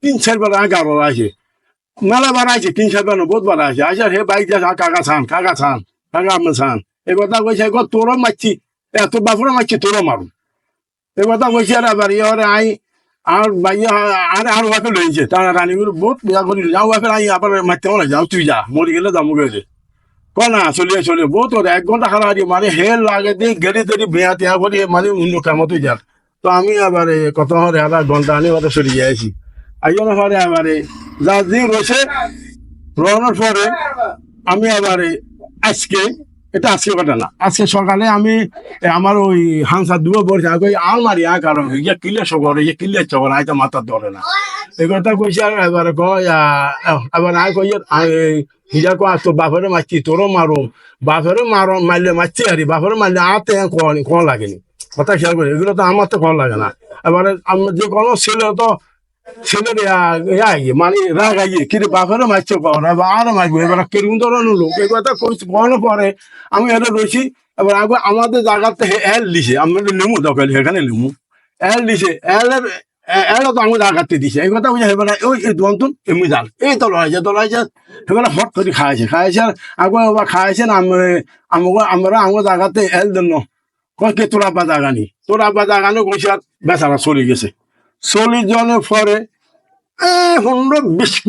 3-4 বার আগে আবার আসে মেলা বার আছে 3-4 বার বহুত বার আছে আসার হে বাইক যা কাকা ছান আমি ছান এই কথা কইছে তোরও মারছি তোর বাপুরও মারছি তোরও মারু এই কথা কইছে আর আবার ইয়ে আই আর বাইয়া আর ওয়াকে লইছে তার রানীগুলো বহুত বিয়া করি যাও ওয়াকে আই আবার মারতে না যাও তুই যা মরে গেলে দামু গেছে কনা চলে বহুত ওর 1 ঘন্টা খারাপ মানে হেল লাগে দিয়ে গেড়ে তেড়ে বেয়া টেয়া করে মানে অন্য কামতে যান তো আমি আবার কত হরে আধা ঘন্টা আনি ওটা সরে যাইছি আইও না পরে আবারে যা দিন রয়েছে রওনার পরে আমি আবার আজকে এটা আজকে কথা না আজকে সকালে আমি আমার ওই হাংসা দুটো বলছে ওই আলমারি কারণ ইয়ে কিলে সগর ইয়ে কিলে চগর আইতা মাথার ধরে না এই কথা কইছে আর এবার কয় আবার আয় কই হিজা কো তোর বাপরে মারছি তোরও মারো বাপরে মারলে মারছি আর বাপরে মারলে আতে কোন লাগেনি কথা খেয়াল করি এগুলো তো আমার তো কোন লাগে না এবারে যে কোনো ছেলে তো ছেলের মানে রাগ আইয়ে কিন্তু বাপেরও মারছে আরো মারবো এবার কেরকম ধরনের লোক এই কথা কখনো পরে আমি এটা রয়েছি এবার আমাদের জায়গাতে এল দিছে আমি নেমু দরকার এখানে নেমু এল দিছে এল তো আমি জায়গাতে দিছে এই কথা বুঝে এবার ওই দন্তন এমনি যান এই তলাইছে এবার হট করে খাইছে আর আবার খাইছে না আমরা আমার জায়গাতে এল দেন কে তোর আব্বা জাগানি কইছে আর বেচারা চলে গেছে 40 জনের পরে 15-20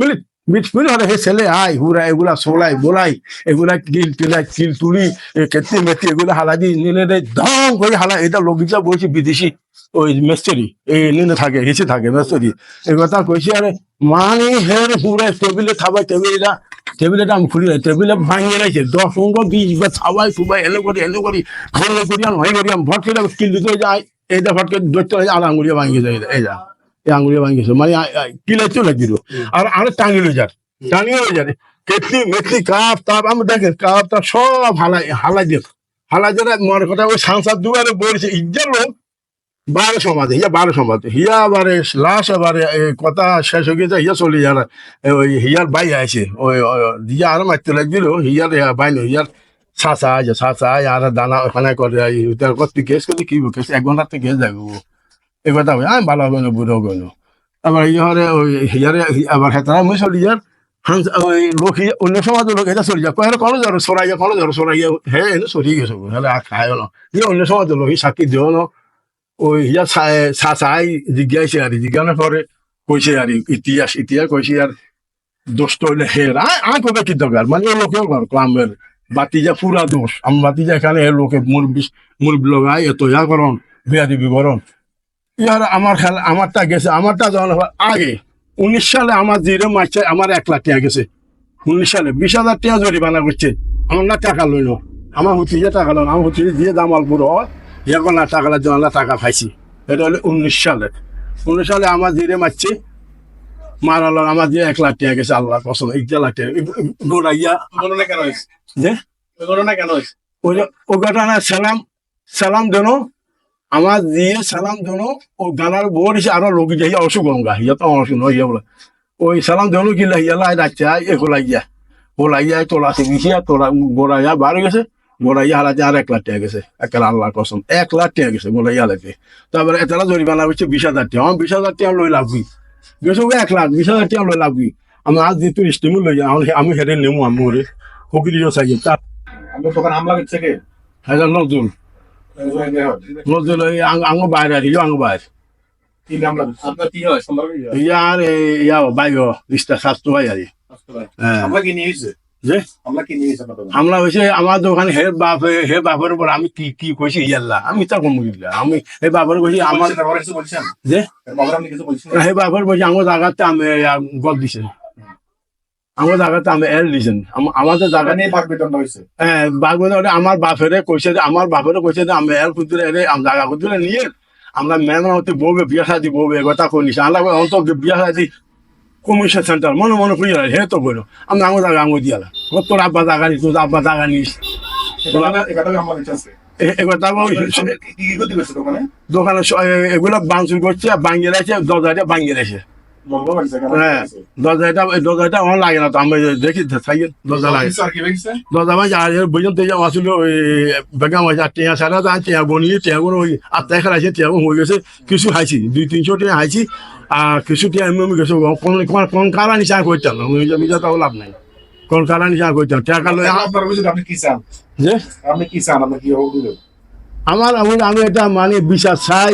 মিনিট হলে হে ছেলে আয় হুরা এগুলা সোলাই বোলাই এগুলা কিল তুলি কেটে মেটে এগুলা হালা দিয়ে নিলে ধম করে হালা এটা লোকটা বলছি বিদেশি ওই মেস্তরি এই নিনে থাকে হেসে থাকে মেস্তরি এই কথা কইছি আরে মানে হের হুরা টেবিলে থাবাই টেবিলটা আমি খুলি টেবিলে ভাঙিয়ে রাখছে 10-15-20 বার থাবাই ফুবাই এলো করি ঘরে করি আমি হয়ে করি আমি ভট করে কিল দিতে যাই এইটা ফটকে ধরতে হয় আর আঙুলিয়া ভাঙিয়ে যায় এই যা এই আঙুলিয়া ভাঙিয়েছে মানে কিলে চলে দিল আর টাঙিয়ে যায় কেটলি মেটলি কাপ তাপ আমি দেখেন কাপ তাপ সব হালাই দিয়ে মনে কথা ওই সাংসার দুয়ারে বলছে ইজ্জার লোক 12 সমাজে হিয়া আবারে লাশ আবারে কথা শেষ হয়ে গেছে হিয়া চলে যারা ওই হিয়ার বাই আছে ওই দিয়া আর মারতে লাগছিল হিয়ার বাইন হিয়ার ছাঁচা আর দানা ওখানে করে তুই কেস করলি কি কেস 1 ঘন্টাতে কেস যাবো এই কথা আমি ভালো হবে না বুড়ো হবে না আবার ইয়ারে ওই হিয়ারে আবার হেতারা মুই চলি যার ওই লোক অন্য সমাজের লোক এটা চলে যায় কোনো যারো সরাই হে এনে সরিয়ে গেছে হলে আর খায় না ইয়ে অন্য সমাজের লোক সাক্ষী দিও না ওই হিয়া ছাই জিজ্ঞাসে আর জিজ্ঞাসা করে কইছে আর ইতিহাস কইছে আর দোষ হইলে হের কবে কি দরকার মানে লোকেও ক্লামের বাতিজা পুরা দোষ আমার বাতিজা এখানে লোকে মুরব্বী লগাই এত করন বিয়াদি বিবরণ ইয়ার আমারটা গেছে আমারটা যখন আগে 19 সালে আমার জিরো মারছে আমার 1 লাখ টাকা গেছে 19 সালে 20,000 টাকা জরিমানা করছে আমার না টাকা লইল আমার হুতিজা টাকা লইল আমার হুতিজা দিয়ে জামালপুর এখন না টাকা জন্য টাকা পাইছি এটা হলো 19 সালে আমার জিরে মারছে মারালো আমার দিয়ে 1 লাখ টাকা গেছে আল্লাহ কসম 1 লাখ টাকা গোড়াইয়া কেন হয়েছে যে ওই ঘটনা সালাম দেন আমার দিয়ে সালাম দেন ও গানার বোর হিসেবে আরো লোক যাই অসুখ গঙ্গা হিয়া তো অসুখ নয় হিয়া বলে ওই সালাম দেন কিলা হিয়া লাই রাখছে হোলাইয়া তোলা শিখিয়া তোলা গোড়াইয়া বার গেছে গোড়াইয়া হালাতে আর 1 লাখ টাকা গেছে একের আল্লাহ কসম 1 লাখ টাকা গেছে গোড়াইয়া হালাতে তারপরে এতলা জরিমানা হচ্ছে 20,000 টাকা আমার 20,000 টাকা লই লাগবি গেছে 1 লাখ 20,000 টাকা লই লাগবি আমি আজ দিয়ে তুই স্টিমুল লই আমি হেরে নেমু আমি ওরে ফকিরিও চাই তার আমি দোকান হামলা করছে কে হাজার নজরুল আঙো বাইরে আর আঙো বাইরে কি হামলা আপনার কি হয় সম্পর্কে ইয়ার ইয়া বাইগ রিস্তা স্বাস্থ্য হয় আর হামলা কি নিয়ে হয়েছে যে হামলা হয়েছে আমার দোকানে হে বাপের উপর আমি কি কইছি ইয়াল্লা আমি তা কম আমি হে বাপের কইছি আমার যে হে বাপের বলছি আমার জায়গাতে আমি গদ দিছে আমার জায়গাতে আমি এল দিছেন আমাদের জায়গা নিয়ে বাঘ বেতন হয়েছে হ্যাঁ বাঘ বেতন আমার বাপেরে কইছে যে আমি এল কুতুরে এলে জায়গা কুতুরে নিয়ে আমরা মেহমান হতে বউবে বিয়া শাদি বউবে কথা কইনিস আল্লাহ অন্ত বিয়া শাদি কমিশন সেন্টার মনে করি হে তো বলো আমি আমার জায়গা আঙুল দিয়ালা তোর আব্বা জায়গা নিস তোর আব্বা জায়গা নিস দোকানে এগুলো বাংচুর করছে ভাঙিয়ে রাখছে দরজাটা ভাঙিয়ে রাখছে বন্ধ হয়েছে কেন হ্যাঁ দরজাটা আমার লাগে না তো আমি দেখি থাকি দরজা লাগে স্যার কি হয়েছে দরজা ভাই আর বুঝুন তো আসলে ওই বেগাম হয়েছে আর টিয়া সারা দান টিয়া বনিয়ে টিয়া গুলো ওই আত্মায় খেলাইছে টিয়া হয়ে গেছে কিছু হাইছি 200-300 টিয়া হাইছি আর কিছু টিয়া এমনি গেছে কোন কারা নিশা করতাম না মিজা তাও লাভ নাই কোন কারা নিশা করতাম টাকা লই আপনার বুঝুন আপনি কি চান যে আপনি কি চান আপনি কি হোক দিলেন আমার আমি এটা মানে বিশ্বাস চাই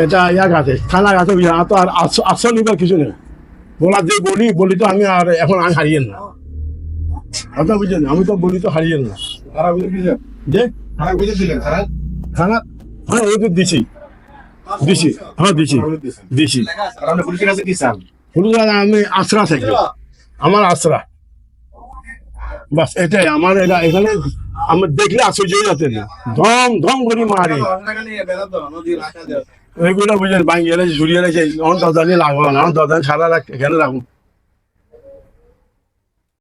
এটা ইয়া গাছে থানা গাছে তো আর আসল নিবার কিছু নেই বলা যে বলি তো আমি আর এখন আমি হারিয়ে না আপনার বুঝলেন আমি তো বলি তো হারিয়ে না তারা বুঝে দিলেন যে তারা বুঝে দিলেন তারা থানা হ্যাঁ ওই তো দিছি হ্যাঁ দিছি আর আপনি পুলিশের কাছে কি চান হলুদ আমি আশ্রা থাকি আমার আশ্রা বাস এটাই আমার এটা এখানে আমার দেখলে আশ্চর্য হয়ে যাচ্ছে না ধম করে মারি এগুলো বুঝলেন ভাঙিয়ে ঝুড়িয়ে রেখে আমার দরজা নিয়ে লাগবো না আমার দরজা সারা রাখ এখানে রাখুন